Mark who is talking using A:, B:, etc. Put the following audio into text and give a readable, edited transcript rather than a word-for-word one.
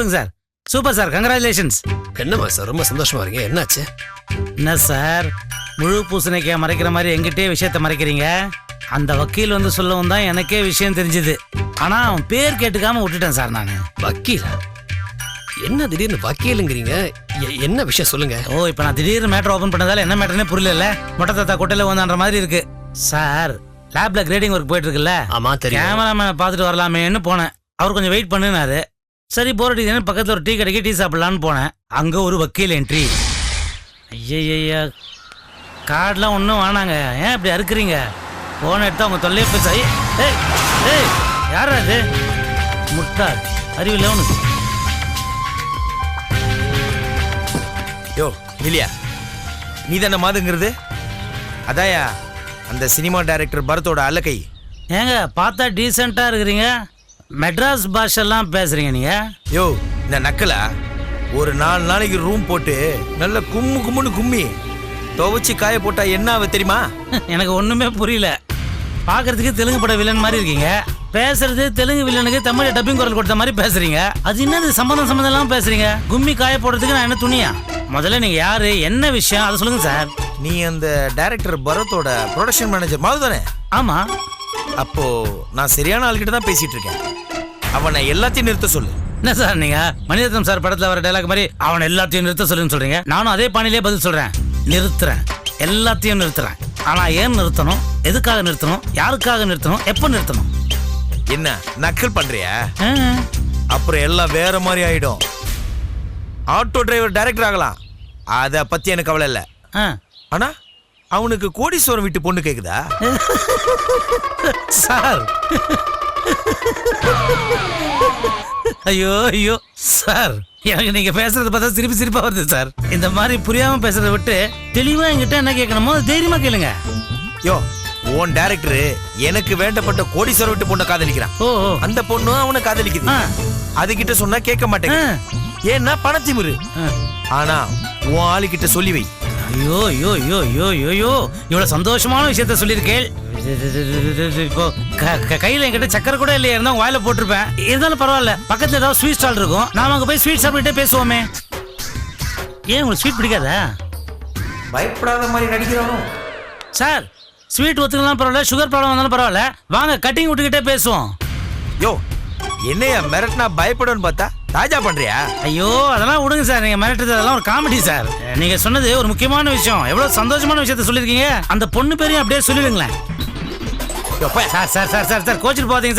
A: விடுங்க sir. Super sir, congratulations.
B: என்னம்மா sir ரொம்ப சந்தோஷமா இருக்கீங்க, என்னாச்சு?
A: என்ன சார் முழு பூசணிக்காய் மறைக்கிற மாதிரி எங்கிட்டே விஷயத்த மறைக்கிறீங்க? அந்த வக்கீல் வந்து சொல்லவும் தான் எனக்கே விஷயம் தெரிஞ்சுது. ஆனா அவன் பேர் கேட்டுக்காம விட்டுட்டேன் சார் நான்.
B: வக்கீலா? என்ன திடீர்னு வக்கீலுங்கிறீங்க? என்ன விஷயம் சொல்லுங்க.
A: ஓ, இப்போ நான் திடீர்னு மேட்டர் ஓபன் பண்ணதால என்ன மேட்டர்னே புரியல. மொட்டை தாத்தா கொட்டையில வந்தான்ற மாதிரி இருக்கு சார். லேப்ல கிரேடிங் ஒர்க் போயிட்டு இருக்குல்ல.
B: ஆமா தெரியும்.
A: கேமராமேனை பார்த்துட்டு வரலாமேன்னு போனேன். அவர் கொஞ்சம் வெயிட் பண்ணுனாரு. சரி போர் அடிக்குதுன்னு பக்கத்தில் ஒரு டீ கடைக்கு டீ சாப்பிடலான்னு போனேன். அங்கே ஒரு வக்கீல் என்ட்ரி. ஐயா கார்டெலாம் ஒன்றும் வேணாங்க, ஏன் இப்படி அறுக்குறீங்க? போன எடுத்து அவங்க தொல்லையே பேச. ஏய் ஏய் யாரா இது? முட்டாள், அறிவில்லை உனக்கு.
C: யோ இல்லையா, நீ தானே மாதுங்கிறது? அதாயா அந்த சினிமா டைரக்டர் பரத்தோட அல்லக்கை.
A: ஏங்க பார்த்தா டீசெண்டாக இருக்கிறீங்க, மெட்ராஸ் பாஷெல்லாம் பேசுறீங்க நீங்க.
C: யோ இந்த நக்கலா, ஒரு 4 நாளைக்கு ரூம் போட்டு நல்ல கும்முன்னு கும்மி துவச்சி காய போட்டா என்ன ஆகுது தெரியுமா?
A: எனக்கு ஒண்ணுமே புரியல. பாக்குறதுக்கு தெலுங்கு பட வில்லன் மாதிரி இருக்கீங்க, பேசுறது தெலுங்கு வில்லனுக்கு தமிழ் டப்பிங் குரல் கொடுத்த மாதிரி பேசுறீங்க. அது என்னது சம்பந்தம் எல்லாம் பேசுறீங்க? கும்மி காய போடுறதுக்கு நான் என்ன துணியா? முதல்ல நீங்க யாரு, என்ன விஷயம் அதை சொல்லுங்க சார்.
C: நீ அந்த டைரக்டர் பரத்தோட ப்ரொடக்ஷன் மேனேஜர் மாது தானே?
A: ஆமா.
C: அப்போ நான் சரியான ஆள்கிட்ட தான் பேசிட்டு இருக்கேன். அவனை எல்லாத்தையும் நிறுத்த சொல்லு.
A: என்ன சார் நீங்க மணிரத்னம் சார் படத்துல வர டைலாக் மாதிரி அவன் எல்லாத்தையும் நிறுத்த சொல்லுன்னு சொல்றீங்க? நானும் அதே பாணியிலே பதில் சொல்றேன். நிறுத்துறேன், எல்லாத்தையும் நிறுத்துறேன். ஆனா ஏன் நிறுத்தணும், எதுக்காக நிறுத்தணும், யாருக்காக நிறுத்தணும், எப்ப நிறுத்தணும்?
C: என்ன நக்கல் பண்றியா? அப்புறம் எல்லாம் வேற மாதிரி ஆயிடும். ஆட்டோ டிரைவர் டைரக்டர் ஆகலாம், அத பத்தி எனக்கு கவலை இல்லை. ஆனா அவனுக்கு கோடீஸ்வரம் வீட்டு பொண்ணு கேக்குதா?
A: சார் ஐயோ ஐயோ சார், எனக்கு நீங்க பேசுறத பார்த்தா சிரிப்பா வருது சார். இந்த மாதிரி புரியாம பேசுறதை விட்டு தெளிவா என்கிட்ட என்ன கேட்கணுமோ தைரியமா கேளுங்க.
C: யோ உன் டைரக்டர் எனக்கு வேண்டப்பட்ட கோடீஸ்வரம் வீட்டு பொண்ணை காதலிக்கிறான்.
A: ஓ,
C: அந்த பொண்ணு அவனை காதலிக்குது. அதுகிட்ட சொன்னா கேட்க மாட்டேங்க, ஏன்னா பணத்திமிரு. ஆனா உன் ஆளுகிட்ட சொல்லி வை.
A: ஐயோ ஐயோ ஐயோ ஐயோ ஐயோ இவ்வளவு சந்தோஷமான விஷயத்த சொல்லியிருக்கேன். இப்போ கையில என்கிட்ட சக்கரை கூட இல்லையா, இருந்தா வாயில போட்டிருப்பேன். இருந்தாலும் பரவாயில்ல, பக்கத்துல ஏதாவது ஸ்வீட் ஸ்டால் இருக்கும், நாம அங்க போய் ஸ்வீட் சாப்பிட்டுட்டே பேசுவோமே. ஏன் உங்களுக்கு ஸ்வீட் பிடிக்காதா?
C: பயப்படாத மாதிரி நடிக்கிறோம்
A: சார். ஸ்வீட் ஒத்துக்கலாம் பரவாயில்ல, சுகர் ப்ராப்ளம் வந்தாலும் பரவாயில்ல, வாங்க கட்டிங் விட்டுக்கிட்டே பேசுவோம்.
C: யோ என்னையா மிரட்டினா பயப்படுன்னு பார்த்தா தாஜா பண்றியா?
A: ஐயோ அதெல்லாம் விடுங்க சார், நீங்க மிரட்டுறது அதெல்லாம் ஒரு காமெடி சார். நீங்க சொன்னது ஒரு முக்கியமான விஷயம், எவ்வளவு சந்தோஷமான விஷயத்த சொல்லிருக்கீங்க. அந்த பொண்ணு பேரையும் அப்படியே சொல்லிடுங்களேன். Sir sir sir sir sir கோச்சிட்டு போதீங்க சார்.